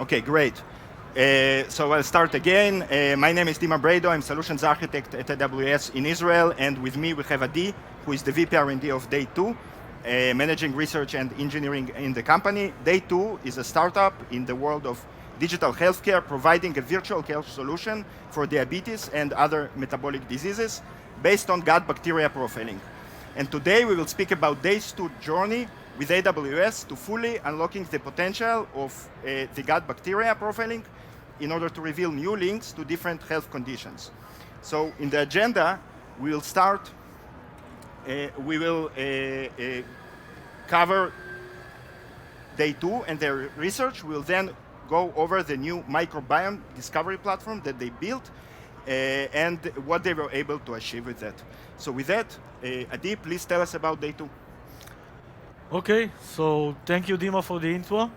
Okay, great. So I'll start again. My name is Dima Brado. I'm solutions architect at AWS in Israel, and with me we have Adi, who is the VP R&D of DayTwo, managing research and engineering in the company. DayTwo is a startup in the world of digital healthcare, providing a virtual health solution for diabetes and other metabolic diseases based on gut bacteria profiling. And today we will speak about DayTwo's journey with AWS to fully unlocking the potential of the gut bacteria profiling in order to reveal new links to different health conditions. So in the agenda, we will start, we will cover DayTwo and their research. We'll then go over the new microbiome discovery platform that they built and what they were able to achieve with that. So with that, Adi, please tell us about DayTwo. Okay, so thank you, Dima, for the intro.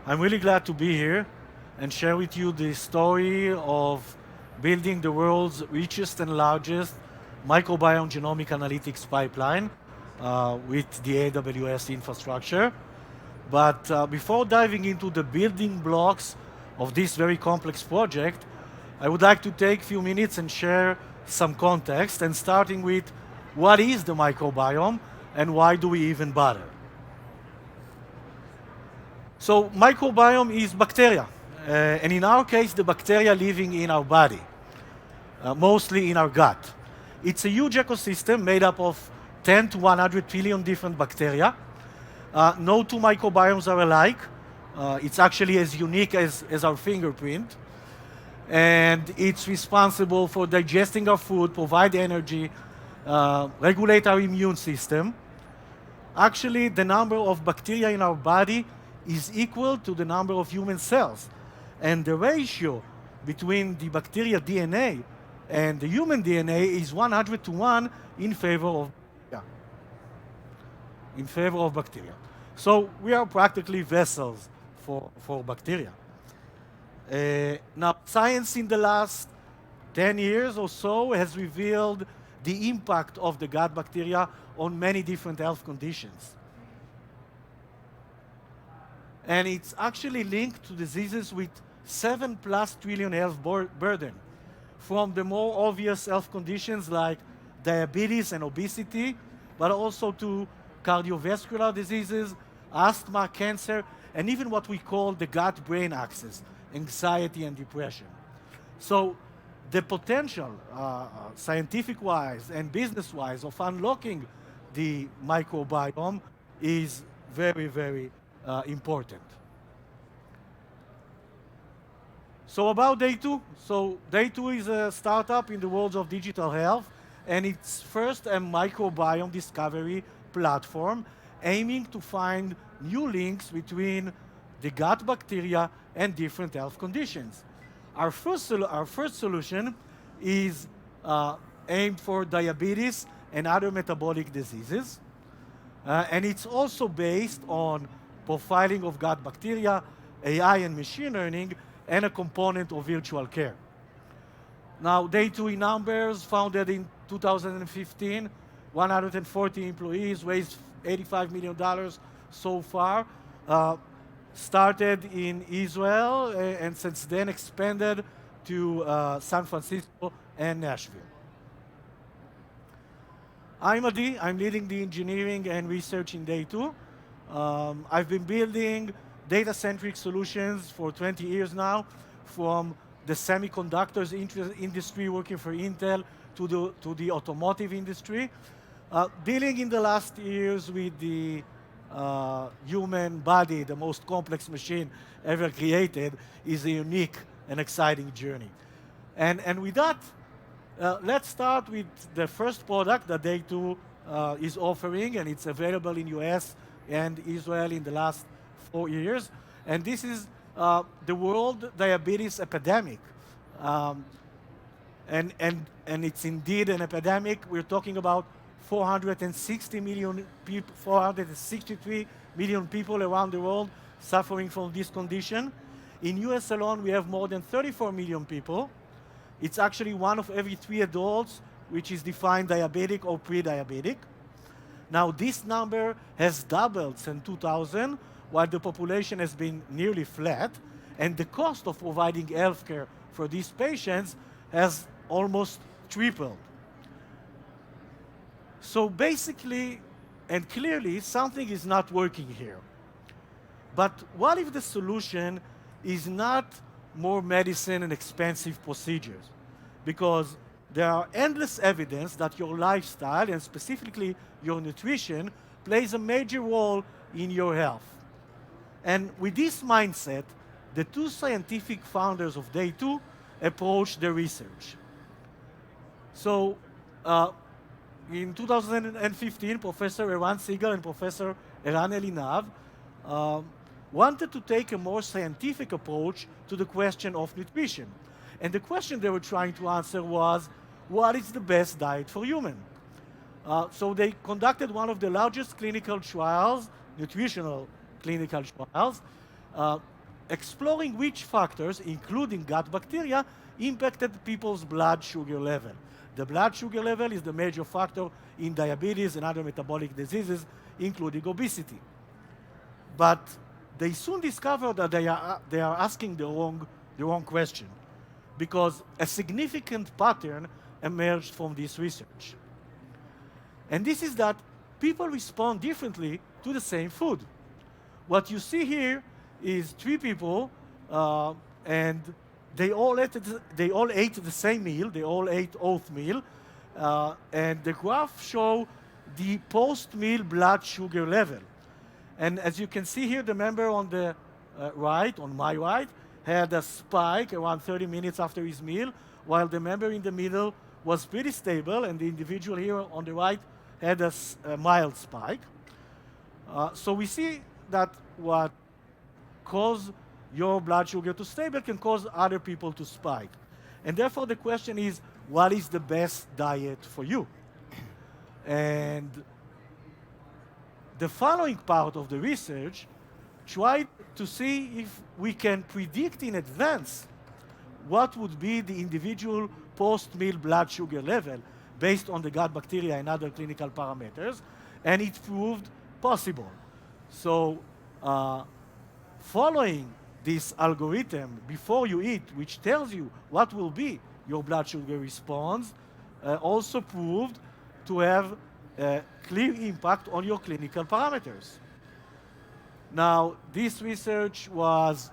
I'm really glad to be here and share with you the story of building the world's richest and largest microbiome genomic analytics pipeline with the AWS infrastructure. But before diving into the building blocks of this very complex project, I would like to take a few minutes and share some context, and starting with what is the microbiome and why do we even bother? So microbiome is bacteria, and in our case, the bacteria living in our body, mostly in our gut. It's a huge ecosystem made up of 10 to 100 trillion different bacteria. No two microbiomes are alike. It's actually as unique as our fingerprint. And it's responsible for digesting our food, provide energy, regulate our immune system. Actually, the number of bacteria in our body is equal to the number of human cells. And the ratio between the bacteria DNA and the human DNA is 100 to 1 in favor of bacteria. So we are practically vessels for bacteria. Now, science in the last 10 years or so has revealed the impact of the gut bacteria on many different health conditions. And it's actually linked to diseases with 7+ trillion health burden, from the more obvious health conditions like diabetes and obesity, but also to cardiovascular diseases, asthma, cancer, and even what we call the gut-brain axis, anxiety and depression. So the potential, scientific-wise and business-wise, of unlocking the microbiome is very, very important. So about DayTwo. So DayTwo is a startup in the world of digital health, and it's first a microbiome discovery platform aiming to find new links between the gut bacteria and different health conditions. Our first solution is aimed for diabetes and other metabolic diseases. And it's also based on profiling of gut bacteria, AI and machine learning, and a component of virtual care. Now, DayTwo in numbers, founded in 2015, 140 employees, raised $85 million so far. Started in Israel, and since then expanded to San Francisco and Nashville. I'm Adi. I'm leading the engineering and research in DayTwo. I've been building data-centric solutions for 20 years now, from the semiconductors industry working for Intel to the automotive industry. Dealing in the last years with the human body, the most complex machine ever created, is a unique and exciting journey. And with that, let's start with the first product that DayTwo is offering, and it's available in US and Israel in the last 4 years. And this is the world diabetes epidemic. And it's indeed an epidemic. We're talking about 463 million people around the world suffering from this condition. In US alone, we have more than 34 million people. It's actually 1 of every 3 adults which is defined diabetic or pre-diabetic. Now, this number has doubled since 2000, while the population has been nearly flat. And the cost of providing healthcare for these patients has almost tripled. So basically, and clearly, something is not working here. But what if the solution is not more medicine and expensive procedures? Because there are endless evidence that your lifestyle, and specifically your nutrition, plays a major role in your health. And with this mindset, the two scientific founders of DayTwo approached the research. So in 2015, Professor Eran Siegel and Professor Eran Elinav wanted to take a more scientific approach to the question of nutrition. And the question they were trying to answer was, what is the best diet for humans? So they conducted one of the largest clinical trials, nutritional clinical trials, exploring which factors, including gut bacteria, impacted people's blood sugar level. The blood sugar level is the major factor in diabetes and other metabolic diseases, including obesity. But they soon discovered that they are asking the wrong question, because a significant pattern emerged from this research. And this is that people respond differently to the same food. What you see here is three people, and they all ate the same meal. They all ate oatmeal, and the graph show the post-meal blood sugar level. And as you can see here, the member on the right, on my right, had a spike around 30 minutes after his meal, while the member in the middle was pretty stable, and the individual here on the right had a mild spike. So we see that what causes your blood sugar to stable can cause other people to spike. And therefore the question is, what is the best diet for you? And the following part of the research tried to see if we can predict in advance what would be the individual post-meal blood sugar level based on the gut bacteria and other clinical parameters, and it proved possible. So following this algorithm before you eat, which tells you what will be your blood sugar response, also proved to have a clear impact on your clinical parameters. Now, this research was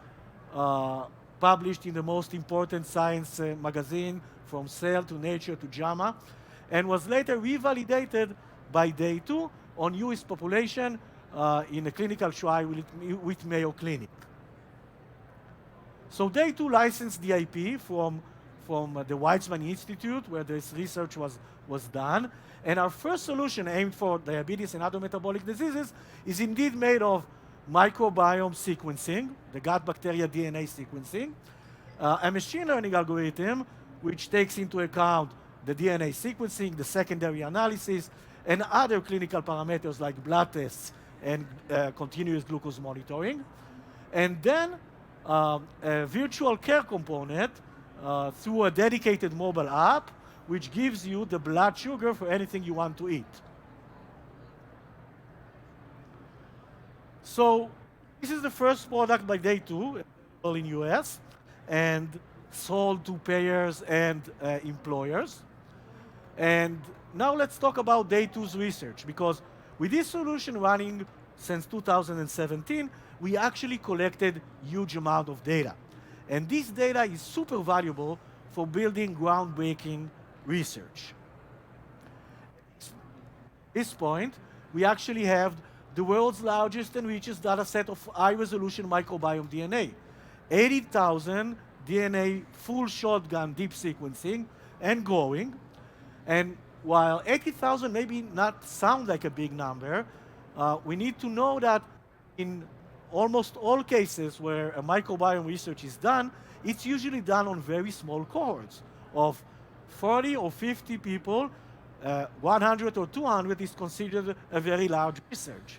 published in the most important science magazine, from Cell to Nature to JAMA, and was later revalidated by DayTwo on US population in a clinical trial with Mayo Clinic. So DayTwo licensed the IP from the Weizmann Institute, where this research was done. And our first solution, aimed for diabetes and other metabolic diseases, is indeed made of microbiome sequencing, the gut bacteria DNA sequencing, a machine learning algorithm which takes into account the DNA sequencing, the secondary analysis, and other clinical parameters like blood tests and continuous glucose monitoring. And then a virtual care component through a dedicated mobile app, which gives you the blood sugar for anything you want to eat. So this is the first product by DayTwo in US and sold to payers and employers. And now let's talk about DayTwo's research, because with this solution running since 2017, we actually collected huge amount of data. And this data is super valuable for building groundbreaking research. At this point, we actually have the world's largest and richest data set of high-resolution microbiome DNA. 80,000 DNA full shotgun deep sequencing and growing. And while 80,000 maybe not sound like a big number, we need to know that in almost all cases where a microbiome research is done, it's usually done on very small cohorts of 40 or 50 people. 100 or 200 is considered a very large research.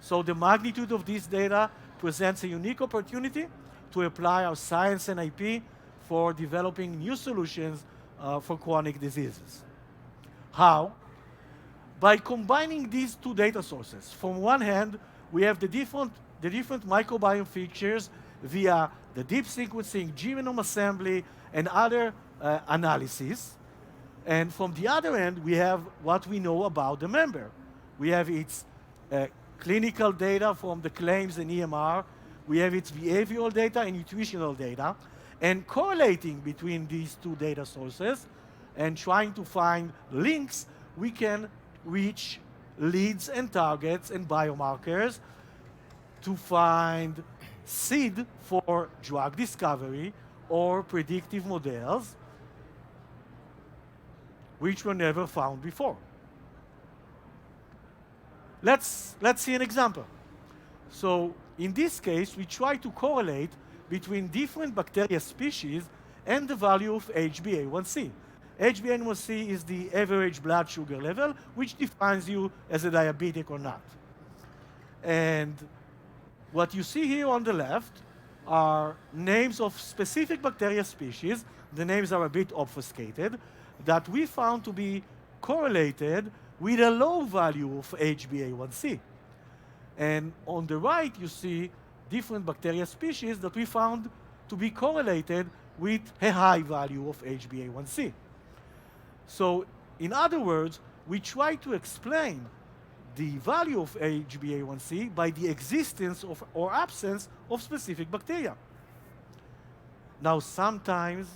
So the magnitude of this data presents a unique opportunity to apply our science and IP for developing new solutions for chronic diseases. How? By combining these two data sources. From one hand, we have the different microbiome features via the deep sequencing, genome assembly, and other analysis. And from the other end, we have what we know about the member. We have its clinical data from the claims and EMR. We have its behavioral data and nutritional data. And correlating between these two data sources and trying to find links, we can reach leads and targets and biomarkers to find seed for drug discovery or predictive models which were never found before. Let's see an example. So in this case, we try to correlate between different bacteria species and the value of HbA1c. HbA1c is the average blood sugar level, which defines you as a diabetic or not. And what you see here on the left are names of specific bacteria species. The names are a bit obfuscated, that we found to be correlated with a low value of HbA1c. And on the right, you see different bacteria species that we found to be correlated with a high value of HbA1c. So, in other words, we try to explain the value of HbA1c by the existence of or absence of specific bacteria. Now, sometimes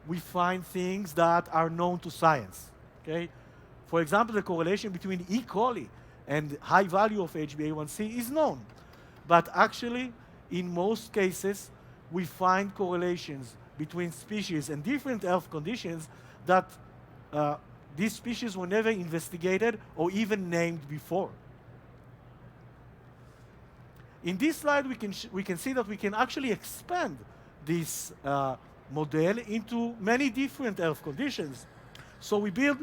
we find things that are known to science. Okay? For example, the correlation between E. coli and high value of HbA1c is known. But actually, in most cases, we find correlations between species and different health conditions that these species were never investigated or even named before. In this slide, we can see that we can actually expand this model into many different health conditions. So we build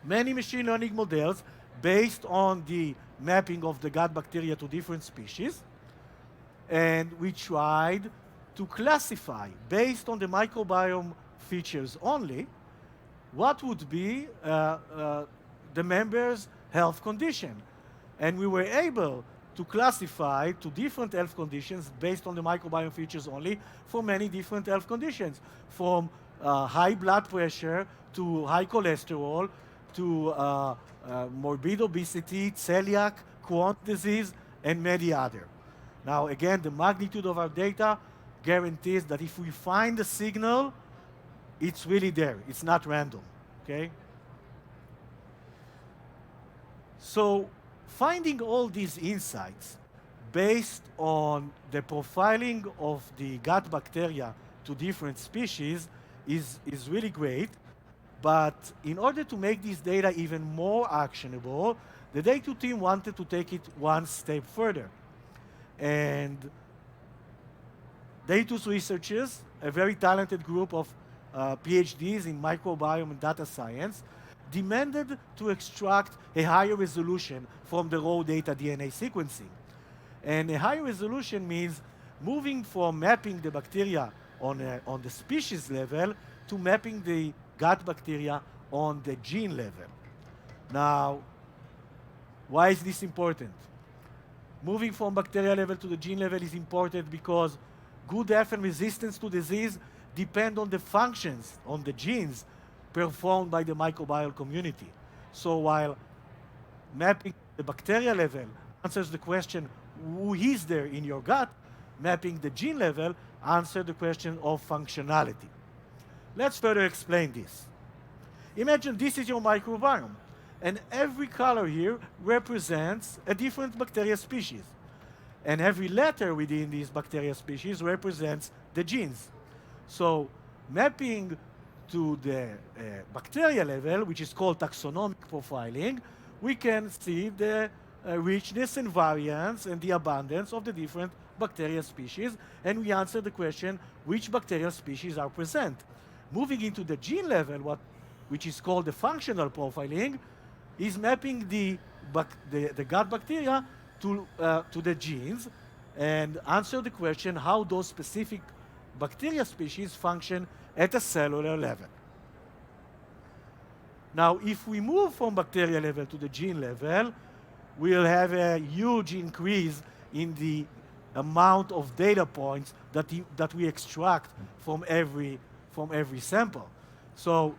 many machine learning models based on the mapping of the gut bacteria to different species. And we tried to classify, based on the microbiome features only, what would be the member's health condition. And we were able to classify to different health conditions based on the microbiome features only for many different health conditions, from high blood pressure to high cholesterol to morbid obesity, celiac, Crohn's disease, and many other. Now, again, the magnitude of our data guarantees that if we find a signal, it's really there. It's not random, okay? So finding all these insights based on the profiling of the gut bacteria to different species is really great. But in order to make this data even more actionable, the DayTwo team wanted to take it one step further. And DayTwo's researchers, a very talented group of PhDs in microbiome and data science, demanded to extract a higher resolution from the raw data DNA sequencing. And a higher resolution means moving from mapping the bacteria on the species level to mapping the gut bacteria on the gene level. Now, why is this important? Moving from bacteria level to the gene level is important because good health and resistance to disease depend on the functions, on the genes performed by the microbial community. So while mapping the bacteria level answers the question, who is there in your gut, mapping the gene level answers the question of functionality. Let's further explain this. Imagine this is your microbiome, and every color here represents a different bacteria species. And every letter within these bacteria species represents the genes. So mapping to the bacteria level, which is called taxonomic profiling, we can see the richness and variance and the abundance of the different bacteria species, and we answer the question, which bacterial species are present? Moving into the gene level, which is called the functional profiling, is mapping the gut bacteria to the genes and answer the question how those specific bacteria species function at a cellular level. Now, if we move from bacteria level to the gene level, we'll have a huge increase in the amount of data points that we extract from every sample. So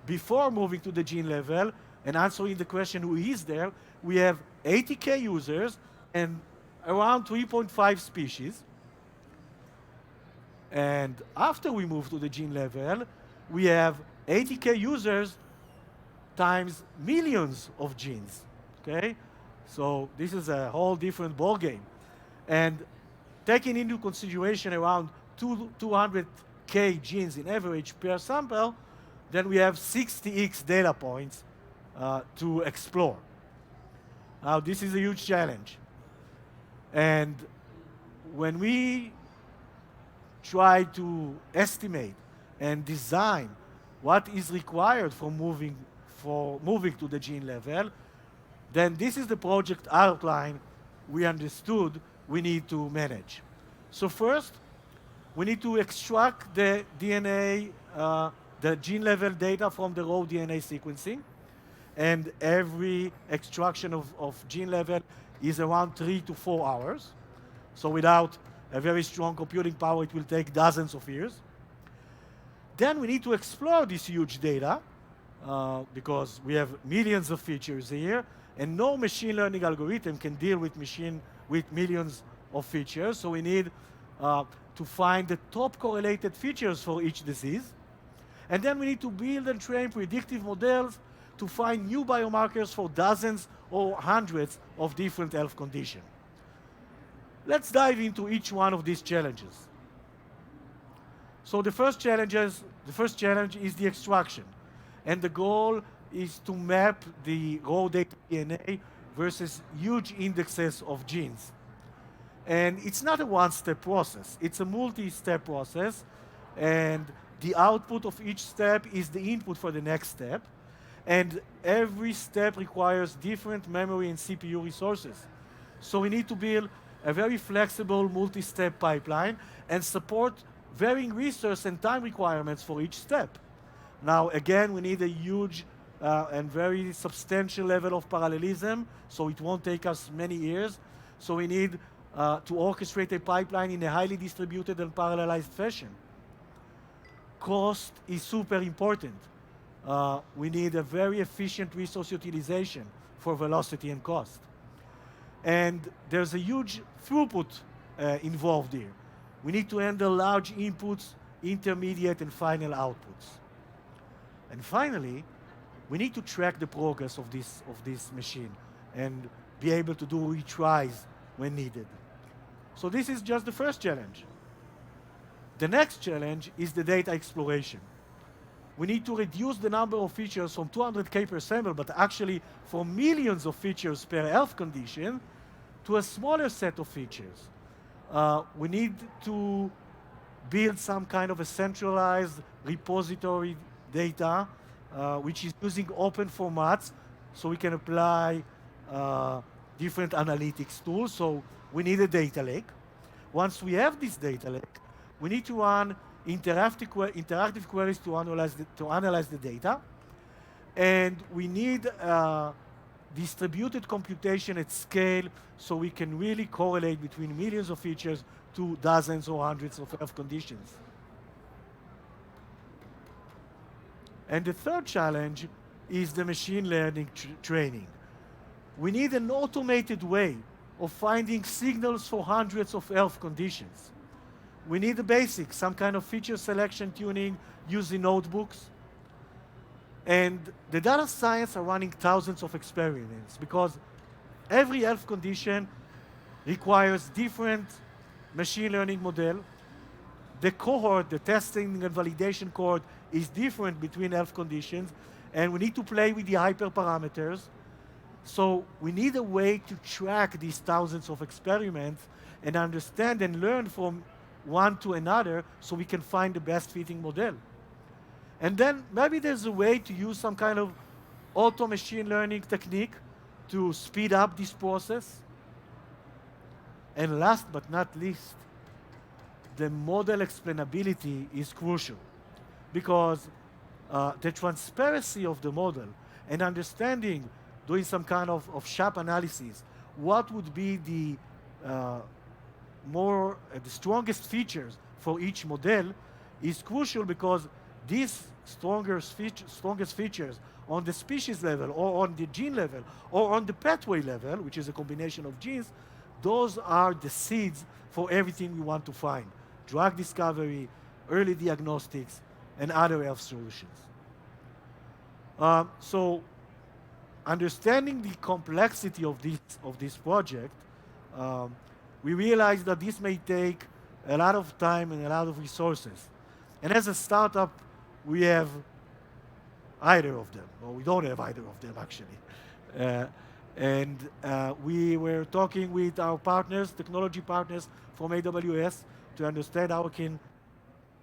before moving to the gene level and answering the question who is there, we have 80K users and around 3.5 species. And after we move to the gene level, we have 80K users times millions of genes, okay? So this is a whole different ballgame. And taking into consideration around 200K genes in average per sample, then we have 60x data points to explore. Now, this is a huge challenge. And when we try to estimate and design what is required for moving to the gene level, then this is the project outline we understood we need to manage. So first, we need to extract the DNA, the gene level data from the raw DNA sequencing. And every extraction of gene level is around 3 to 4 hours. So without a very strong computing power, it will take dozens of years. Then we need to explore this huge data because we have millions of features here, and no machine learning algorithm can deal with millions of features. So we need to find the top correlated features for each disease. And then we need to build and train predictive models to find new biomarkers for dozens or hundreds of different health conditions. Let's dive into each one of these challenges. So the first challenge is the extraction. And the goal is to map the raw data DNA versus huge indexes of genes. And it's not a one-step process. It's a multi-step process. And the output of each step is the input for the next step. And every step requires different memory and CPU resources. So we need to build a very flexible multi-step pipeline and support varying resource and time requirements for each step. Now, again, we need a huge and very substantial level of parallelism, so it won't take us many years. So we need to orchestrate a pipeline in a highly distributed and parallelized fashion. Cost is super important. We need a very efficient resource utilization for velocity and cost. And there's a huge throughput involved here. We need to handle large inputs, intermediate, and final outputs. And finally, we need to track the progress of this machine and be able to do retries when needed. So this is just the first challenge. The next challenge is the data exploration. We need to reduce the number of features from 200K per sample, but actually from millions of features per health condition to a smaller set of features. We need to build some kind of a centralized repository data, which is using open formats, so we can apply different analytics tools. So we need a data lake. Once we have this data lake, we need to run interactive queries to analyze the data. And we need distributed computation at scale so we can really correlate between millions of features to dozens or hundreds of health conditions. And the third challenge is the machine learning training. We need an automated way of finding signals for hundreds of health conditions. We need the basics, some kind of feature selection tuning using notebooks. And the data science are running thousands of experiments because every health condition requires different machine learning model. The cohort, the testing and validation cohort is different between health conditions, and we need to play with the hyperparameters. So we need a way to track these thousands of experiments and understand and learn from one to another so we can find the best fitting model. And then maybe there's a way to use some kind of auto machine learning technique to speed up this process. And last but not least, the model explainability is crucial because the transparency of the model and understanding, doing some kind of SHAP analysis, what would be the the strongest features for each model is crucial because these strongest features on the species level or on the gene level or on the pathway level, which is a combination of genes, those are the seeds for everything we want to find. Drug discovery, early diagnostics, and other health solutions. So understanding the complexity of this project, we realized that this may take a lot of time and a lot of resources. And as a startup, we have either of them, or we don't have either of them actually. We were talking with our partners, technology partners from AWS, to understand how we can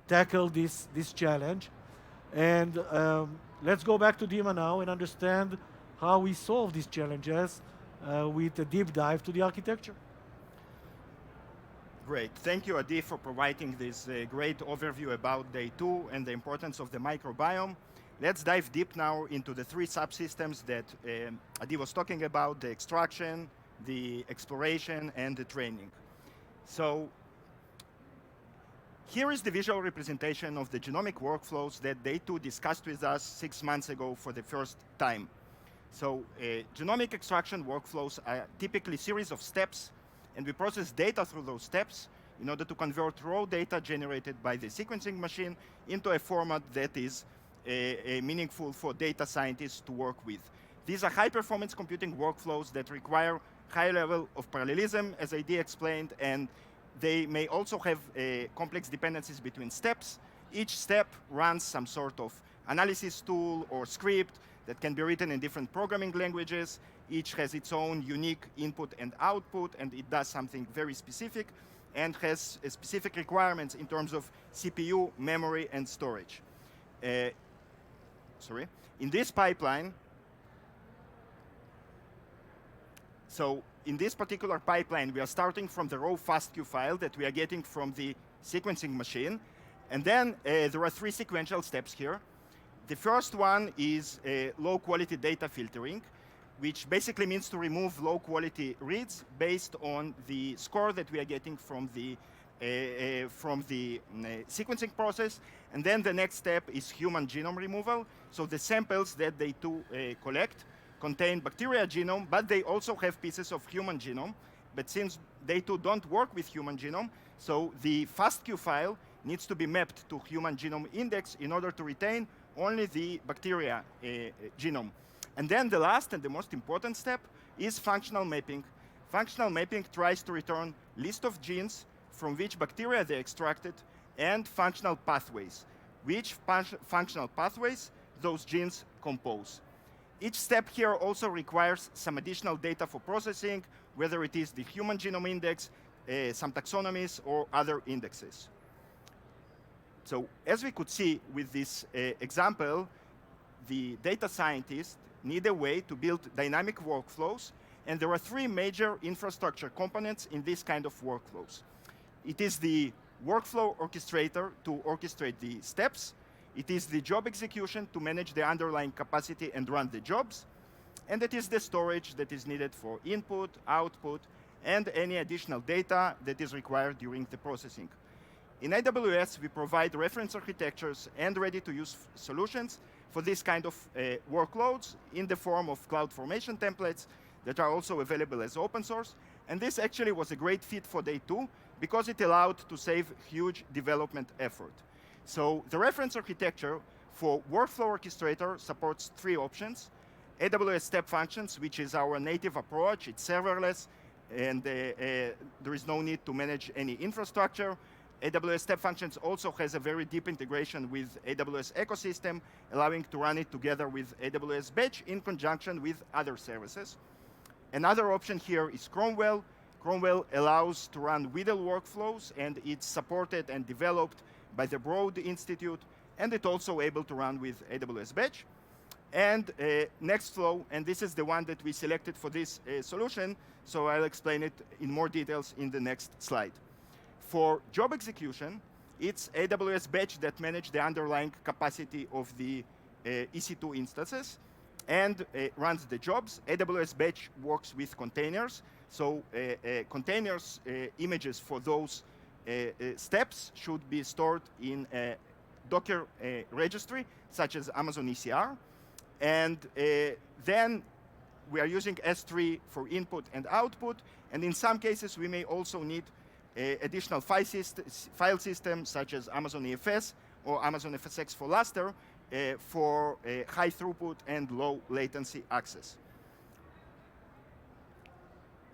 tackle this challenge. And let's go back to Dima now and understand how we solve these challenges with a deep dive to the architecture. Great. Thank you, Adi, for providing this great overview about DayTwo and the importance of the microbiome. Let's dive deep now into the three subsystems that Adi was talking about: the extraction, the exploration, and the training. So here is the visual representation of the genomic workflows that DayTwo discussed with us 6 months ago for the first time. So genomic extraction workflows are typically a series of steps, and we process data through those steps in order to convert raw data generated by the sequencing machine into a format that is meaningful for data scientists to work with. These are high-performance computing workflows that require high level of parallelism, as Adi explained, and they may also have complex dependencies between steps. Each step runs some sort of analysis tool or script that can be written in different programming languages. Each has its own unique input and output, and it does something very specific and has specific requirements in terms of CPU, memory, and storage. In this pipeline, so in this particular pipeline, we are starting from the raw FASTQ file that we are getting from the sequencing machine. And then there are three sequential steps here. The first one is low-quality data filtering, which basically means to remove low-quality reads based on the score that we are getting from the sequencing process. And then the next step is human genome removal. So the samples that they collect contain bacteria genome, but they also have pieces of human genome. But since they don't work with human genome, so the FASTQ file needs to be mapped to human genome index in order to retain only the bacteria genome. And then the last and the most important step is functional mapping. Functional mapping tries to return list of genes from which bacteria they extracted and functional pathways, which functional pathways those genes compose. Each step here also requires some additional data for processing, whether it is the human genome index, some taxonomies, or other indexes. So as we could see with this example, the data scientists need a way to build dynamic workflows, and there are three major infrastructure components in this kind of workflows. It is the workflow orchestrator to orchestrate the steps. It is the job execution to manage the underlying capacity and run the jobs. And it is the storage that is needed for input, output, and any additional data that is required during the processing. In AWS, we provide reference architectures and ready-to-use solutions for this kind of workloads in the form of CloudFormation templates that are also available as open source. And this actually was a great fit for DayTwo because it allowed to save huge development effort. So the reference architecture for Workflow Orchestrator supports three options: AWS Step Functions, which is our native approach. It's serverless, and there is no need to manage any infrastructure. AWS Step Functions also has a very deep integration with AWS ecosystem, allowing to run it together with AWS Batch in conjunction with other services. Another option here is Cromwell. Cromwell allows to run WDL workflows, and it's supported and developed by the Broad Institute, and it's also able to run with AWS Batch. And Nextflow, and this is the one that we selected for this solution, so I'll explain it in more details in the next slide. For job execution, it's AWS Batch that manages the underlying capacity of the EC2 instances and runs the jobs. AWS Batch works with containers, So containers images for those steps should be stored in a Docker registry, such as Amazon ECR. And then we are using S3 for input and output. And in some cases, we may also need additional file systems, such as Amazon EFS or Amazon FSx for Lustre, for high throughput and low latency access.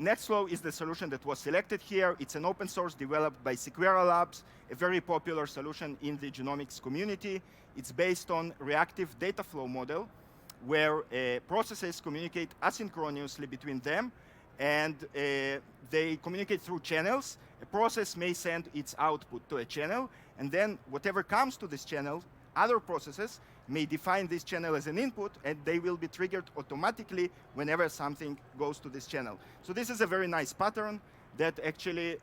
Nextflow is the solution that was selected here. It's an open source developed by Sequera Labs, a very popular solution in the genomics community. It's based on reactive data flow model, where processes communicate asynchronously between them, and they communicate through channels. A process may send its output to a channel, and then whatever comes to this channel, other processes may define this channel as an input, and they will be triggered automatically whenever something goes to this channel. So this is a very nice pattern that actually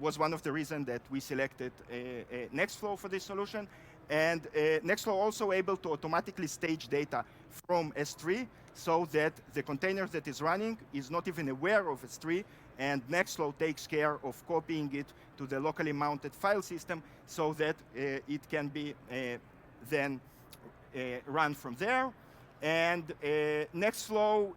was one of the reasons that we selected Nextflow for this solution. And Nextflow also able to automatically stage data from S3, so that the container that is running is not even aware of S3, and Nextflow takes care of copying it to the locally mounted file system, so that it can be then run from there. And Nextflow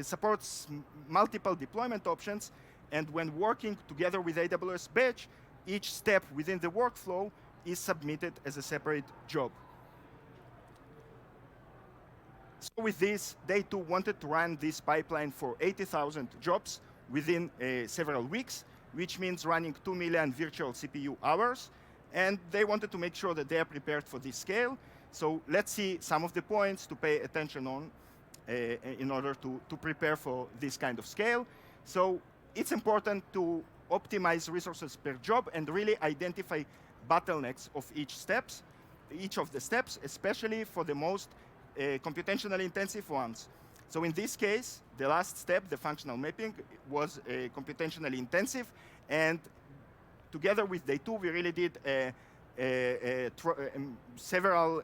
supports multiple deployment options, and when working together with AWS Batch, each step within the workflow is submitted as a separate job. So with this, DayTwo wanted to run this pipeline for 80,000 jobs within several weeks, which means running 2 million virtual CPU hours. And they wanted to make sure that they are prepared for this scale. So let's see some of the points to pay attention on in order to prepare for this kind of scale. So it's important to optimize resources per job and really identify bottlenecks of each of the steps, especially for the most computationally intensive ones. So in this case, the last step, the functional mapping, was computationally intensive, and together with DayTwo, we really did several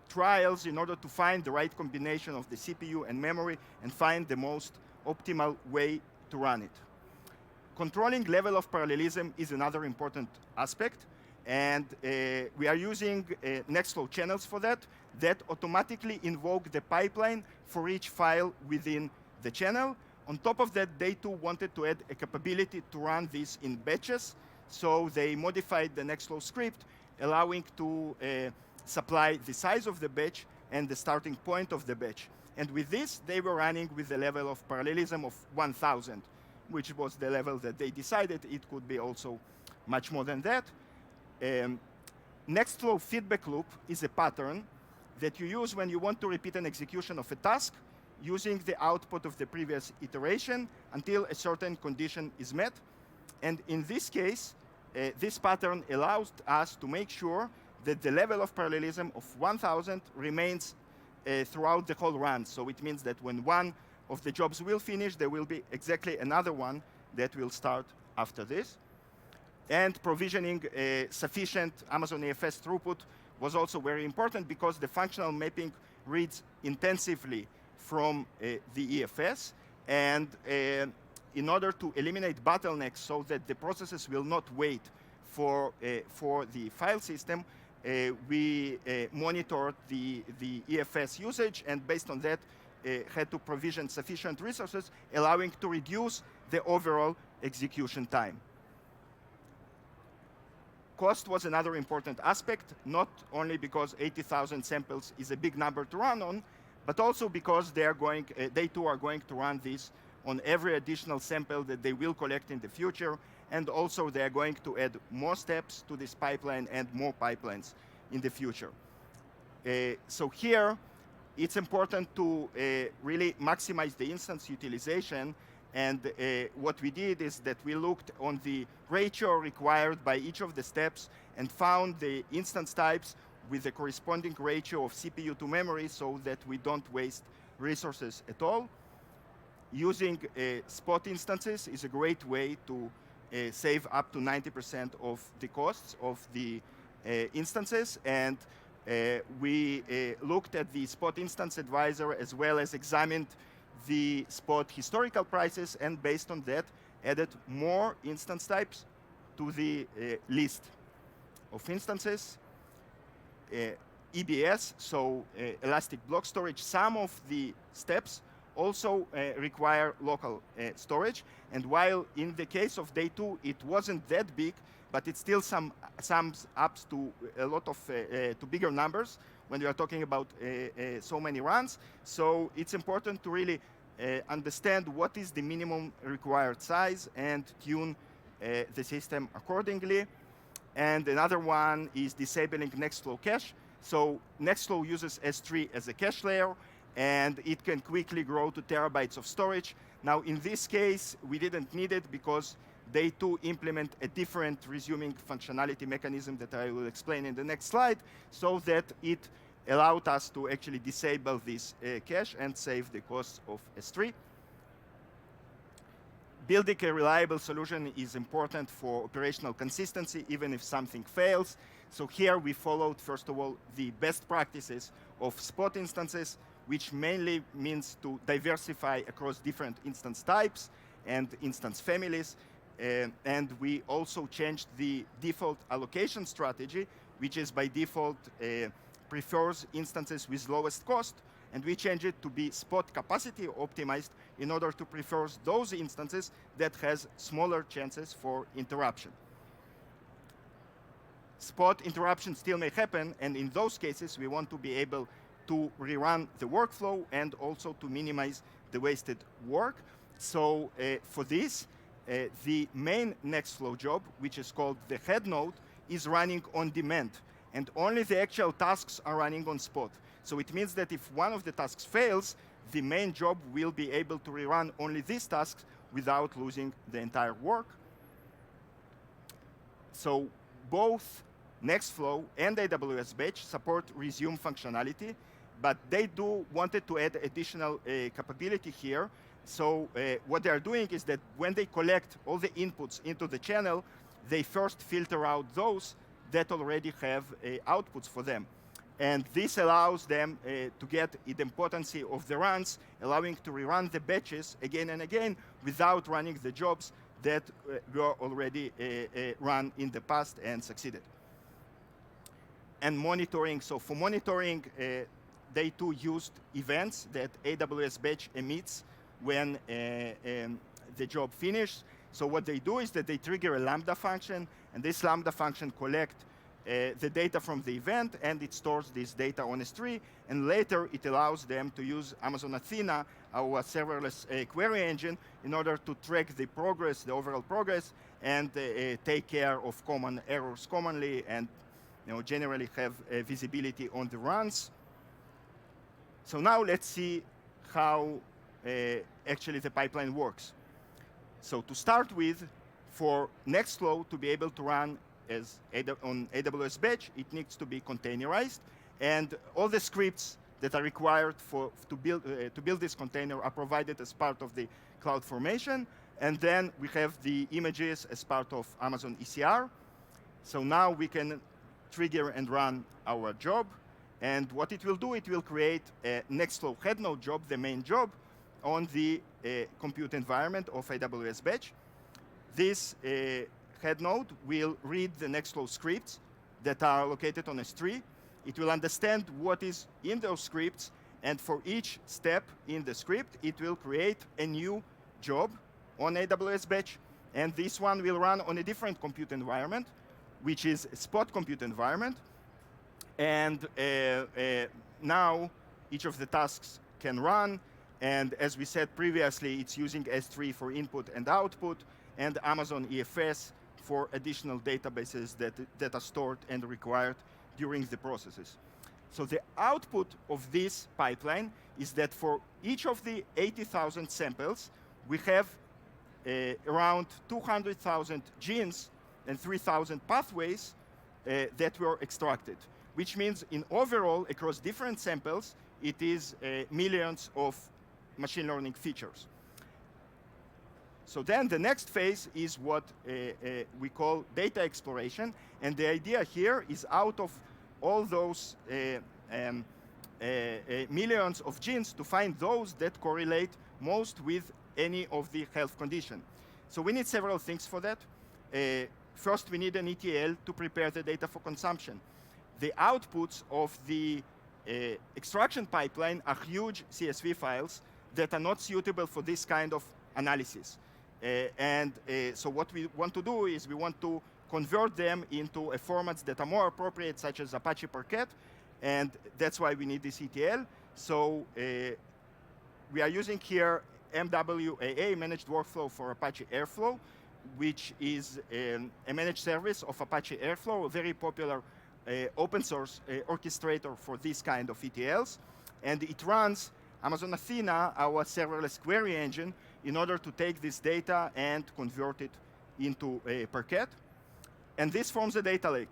trials in order to find the right combination of the CPU and memory and find the most optimal way to run it. Controlling level of parallelism is another important aspect, and we are using Nextflow channels for that automatically invoke the pipeline for each file within the channel. On top of that, DayTwo wanted to add a capability to run this in batches, so they modified the Nextflow script, allowing to supply the size of the batch and the starting point of the batch. And with this, they were running with a level of parallelism of 1,000, which was the level that they decided. It could be also much more than that. Nextflow feedback loop is a pattern that you use when you want to repeat an execution of a task using the output of the previous iteration until a certain condition is met. And in this case, this pattern allows us to make sure that the level of parallelism of 1,000 remains throughout the whole run. So it means that when one of the jobs will finish, there will be exactly another one that will start after this. And provisioning sufficient Amazon EFS throughput was also very important, because the functional mapping reads intensively from the EFS. And in order to eliminate bottlenecks so that the processes will not wait for the file system, we monitored the EFS usage, and based on that, had to provision sufficient resources, allowing to reduce the overall execution time. Cost was another important aspect, not only because 80,000 samples is a big number to run on, but also because DayTwo are going to run this on every additional sample that they will collect in the future, and also they are going to add more steps to this pipeline and more pipelines in the future. So here, it's important to really maximize the instance utilization. And what we did is that we looked on the ratio required by each of the steps and found the instance types with the corresponding ratio of CPU to memory, so that we don't waste resources at all. Using spot instances is a great way to save up to 90% of the costs of the instances. And we looked at the spot instance advisor, as well as examined the spot historical prices, and based on that, added more instance types to the list of instances. EBS, so elastic block storage, some of the steps also require local storage. And while in the case of Day2, it wasn't that big, but it still sums up to a lot of to bigger numbers when we are talking about so many runs. So it's important to really understand what is the minimum required size and tune the system accordingly. And another one is disabling Nextflow cache. So Nextflow uses S3 as a cache layer, and it can quickly grow to terabytes of storage. Now, in this case, we didn't need it because Day2 implement a different resuming functionality mechanism that I will explain in the next slide, so that it allowed us to actually disable this cache and save the cost of S3. Building a reliable solution is important for operational consistency, even if something fails. So here we followed, first of all, the best practices of spot instances, which mainly means to diversify across different instance types and instance families. And we also changed the default allocation strategy, which is by default prefers instances with lowest cost, and we change it to be spot capacity optimized in order to prefer those instances that has smaller chances for interruption. Spot interruption still may happen, and in those cases, we want to be able to rerun the workflow and also to minimize the wasted work. So for this, the main Nextflow job, which is called the head node, is running on demand, and only the actual tasks are running on spot. So it means that if one of the tasks fails, the main job will be able to rerun only these tasks without losing the entire work. So both Nextflow and AWS Batch support resume functionality, but they do wanted to add additional capability here. So what they are doing is that when they collect all the inputs into the channel, they first filter out those that already have outputs for them. And this allows them to get idempotency of the runs, allowing to rerun the batches again and again without running the jobs that were already run in the past and succeeded. And monitoring, so for monitoring, Day2 used events that AWS Batch emits when the job finished. So what they do is that they trigger a Lambda function, and this Lambda function collects the data from the event, and it stores this data on S3, and later it allows them to use Amazon Athena, our serverless query engine, in order to track the progress, the overall progress, and take care of common errors commonly, and generally have visibility on the runs. So now let's see how actually the pipeline works. So to start with, for Nextflow to be able to run on AWS Batch, it needs to be containerized, and all the scripts that are required to build this container are provided as part of the CloudFormation, and then we have the images as part of Amazon ECR. So now we can trigger and run our job, and what it will do, it will create a Nextflow head node job, the main job, on the compute environment of AWS Batch. This head node will read the Nextflow scripts that are located on S3. It will understand what is in those scripts, and for each step in the script, it will create a new job on AWS Batch, and this one will run on a different compute environment, which is a spot compute environment. And now each of the tasks can run, and as we said previously, it's using S3 for input and output, and Amazon EFS for additional databases that are stored and required during the processes. So the output of this pipeline is that for each of the 80,000 samples, we have around 200,000 genes and 3,000 pathways that were extracted, which means in overall, across different samples, it is millions of machine learning features. So then the next phase is what we call data exploration, and the idea here is out of all those millions of genes to find those that correlate most with any of the health condition. So we need several things for that. First, we need an ETL to prepare the data for consumption. The outputs of the extraction pipeline are huge CSV files that are not suitable for this kind of analysis. So what we want to do is we want to convert them into formats that are more appropriate, such as Apache Parquet, and that's why we need this ETL. So we are using here MWAA, Managed Workflow for Apache Airflow, which is a managed service of Apache Airflow, a very popular open source orchestrator for this kind of ETLs. And it runs Amazon Athena, our serverless query engine, in order to take this data and convert it into a Parquet. And this forms a data lake.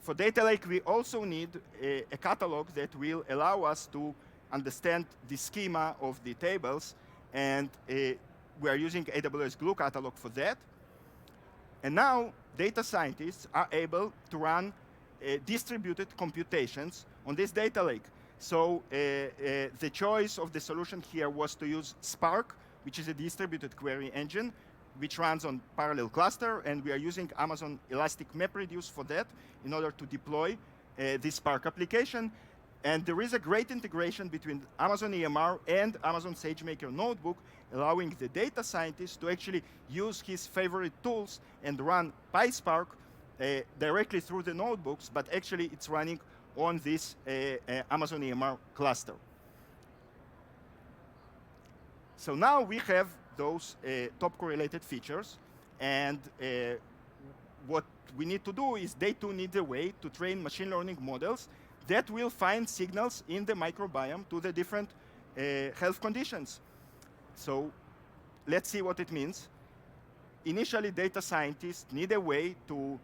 For data lake, we also need a catalog that will allow us to understand the schema of the tables, and we are using AWS Glue catalog for that. And now, data scientists are able to run distributed computations on this data lake. So the choice of the solution here was to use Spark, which is a distributed query engine, which runs on parallel cluster, and we are using Amazon Elastic MapReduce for that in order to deploy this Spark application. And there is a great integration between Amazon EMR and Amazon SageMaker Notebook, allowing the data scientist to actually use his favorite tools and run PySpark directly through the notebooks, but actually it's running on this Amazon EMR cluster. So now we have those top correlated features, and what we need to do is Day2 needs a way to train machine learning models that will find signals in the microbiome to the different health conditions. So let's see what it means. Initially, data scientists need a way to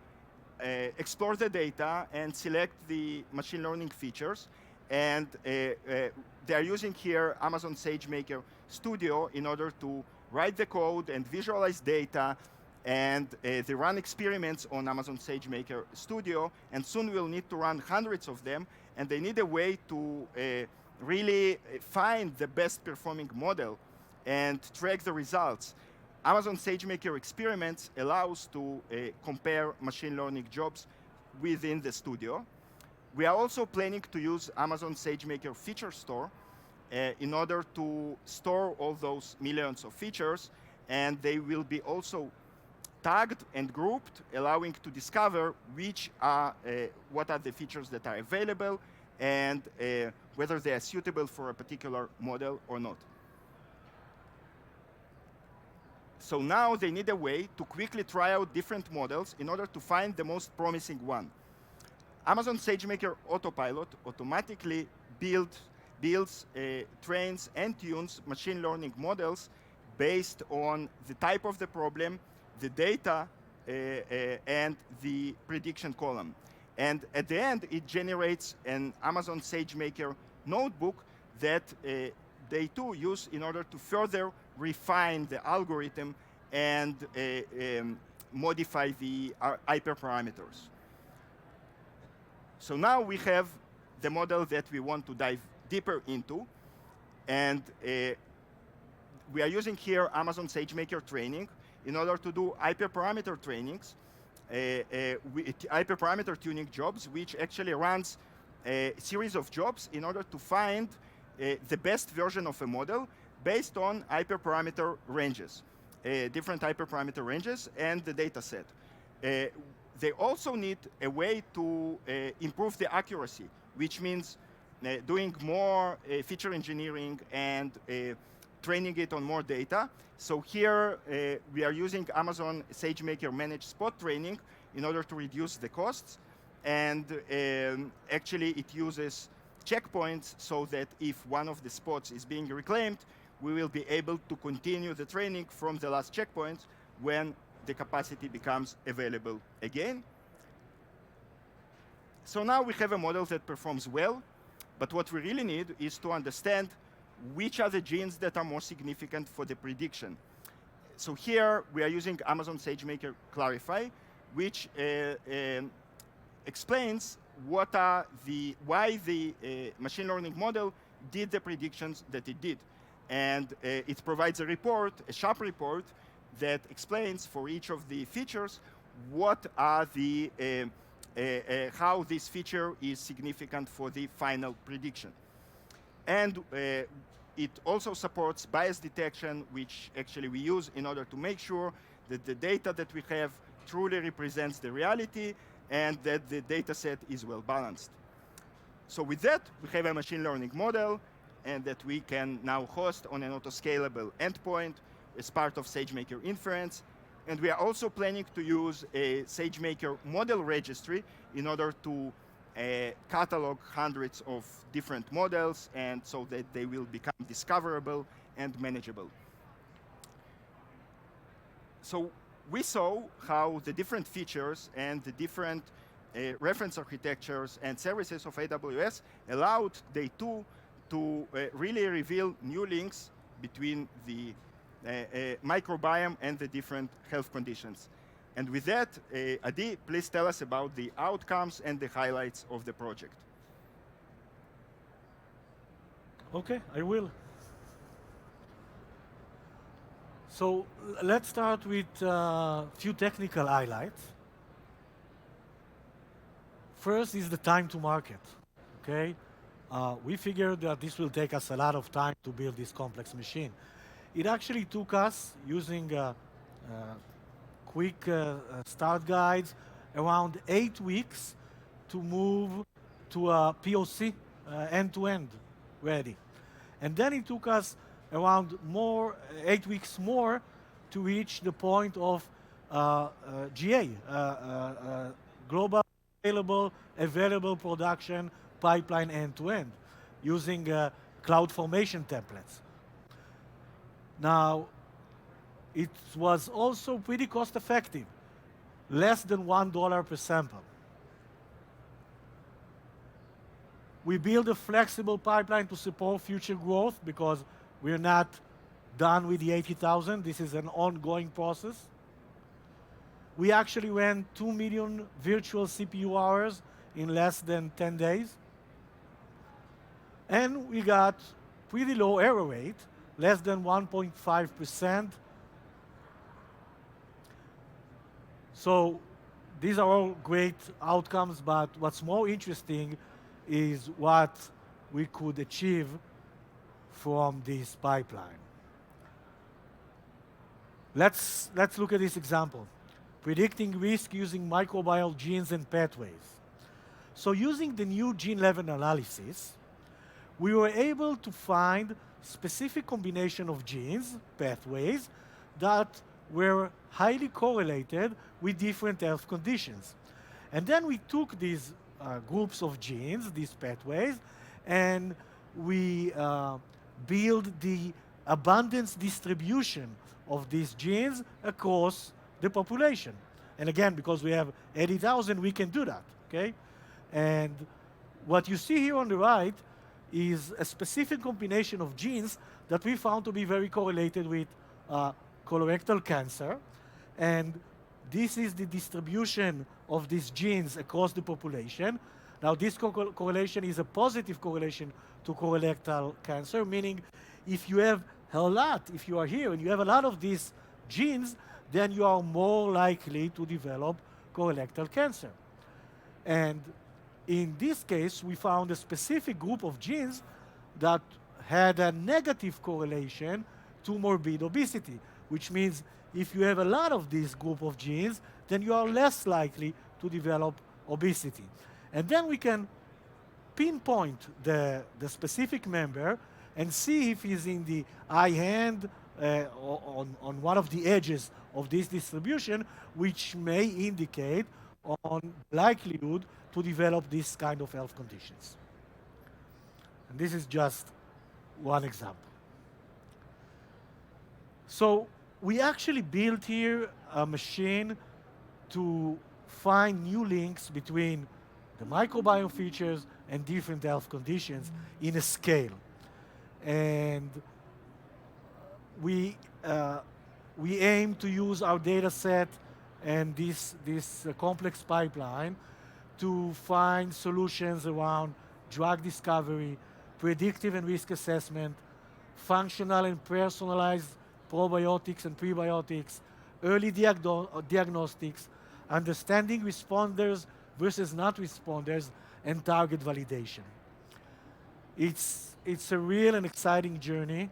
explore the data and select the machine learning features. And they are using here Amazon SageMaker Studio in order to write the code and visualize data. And they run experiments on Amazon SageMaker Studio, and soon we'll need to run hundreds of them, and they need a way to really find the best performing model and track the results. Amazon SageMaker Experiments allows to compare machine learning jobs within the studio. We are also planning to use Amazon SageMaker Feature Store in order to store all those millions of features, and they will be also tagged and grouped, allowing to discover what are the features that are available and whether they are suitable for a particular model or not. So now they need a way to quickly try out different models in order to find the most promising one. Amazon SageMaker Autopilot automatically builds, trains, and tunes machine learning models based on the type of the problem, the data, and the prediction column. And at the end, it generates an Amazon SageMaker notebook that Day2 use in order to further refine the algorithm and modify the hyperparameters. So now we have the model that we want to dive deeper into, and we are using here Amazon SageMaker training in order to do hyperparameter trainings, hyperparameter tuning jobs, which actually runs a series of jobs in order to find the best version of a model based on hyperparameter ranges, different hyperparameter ranges, and the data set. They also need a way to improve the accuracy, which means doing more feature engineering and training it on more data. So here we are using Amazon SageMaker Managed Spot Training in order to reduce the costs. And actually it uses checkpoints so that if one of the spots is being reclaimed, we will be able to continue the training from the last checkpoint when the capacity becomes available again. So now we have a model that performs well, but what we really need is to understand which are the genes that are more significant for the prediction. So here we are using Amazon SageMaker Clarify, which explains why the machine learning model did the predictions that it did. and it provides a report, a sharp report, that explains for each of the features what are the how this feature is significant for the final prediction. And it also supports bias detection, which actually we use in order to make sure that the data that we have truly represents the reality and that the data set is well balanced. So with that, we have a machine learning model and that we can now host on an autoscalable endpoint as part of SageMaker inference. And we are also planning to use a SageMaker model registry in order to catalog hundreds of different models, and so that they will become discoverable and manageable. So we saw how the different features and the different reference architectures and services of AWS allowed Day2 to really reveal new links between the microbiome and the different health conditions. And with that, Adi, please tell us about the outcomes and the highlights of the project. Okay, I will. So let's start with a few technical highlights. First is the time to market, okay? We figured that this will take us a lot of time to build this complex machine. It actually took us, using quick start guides, around 8 weeks to move to a POC, end-to-end ready. And then it took us around 8 weeks more to reach the point of GA, global available production pipeline end-to-end, using cloud formation templates. Now, it was also pretty cost-effective, less than $1 per sample. We build a flexible pipeline to support future growth because we're not done with the 80,000. This is an ongoing process. We actually ran 2 million virtual CPU hours in less than 10 days. And we got pretty low error rate, less than 1.5%. So these are all great outcomes, but what's more interesting is what we could achieve from this pipeline. Let's look at this example. Predicting risk using microbial genes and pathways. So using the new gene-level analysis, we were able to find specific combination of genes, pathways, that were highly correlated with different health conditions. And then we took these groups of genes, these pathways, and we build the abundance distribution of these genes across the population. And again, because we have 80,000, we can do that, okay? And what you see here on the right is a specific combination of genes that we found to be very correlated with colorectal cancer. And this is the distribution of these genes across the population. Now, this correlation is a positive correlation to colorectal cancer, meaning if you have a lot, if you are here and you have a lot of these genes, then you are more likely to develop colorectal cancer. And in this case, we found a specific group of genes that had a negative correlation to morbid obesity, which means if you have a lot of this group of genes, then you are less likely to develop obesity. And then we can pinpoint the specific member and see if he's in the high hand on one of the edges of this distribution, which may indicate on likelihood to develop this kind of health conditions. And this is just one example. So we actually built here a machine to find new links between the microbiome features and different health conditions in a scale. And we aim to use our data set and this complex pipeline to find solutions around drug discovery, predictive and risk assessment, functional and personalized probiotics and prebiotics, early diagnostics, understanding responders versus not responders, and target validation. It's a real and exciting journey,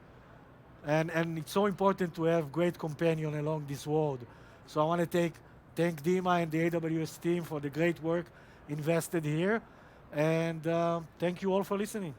and it's so important to have great companion along this road. So I want to thank Dima and the AWS team for the great work invested here, and thank you all for listening.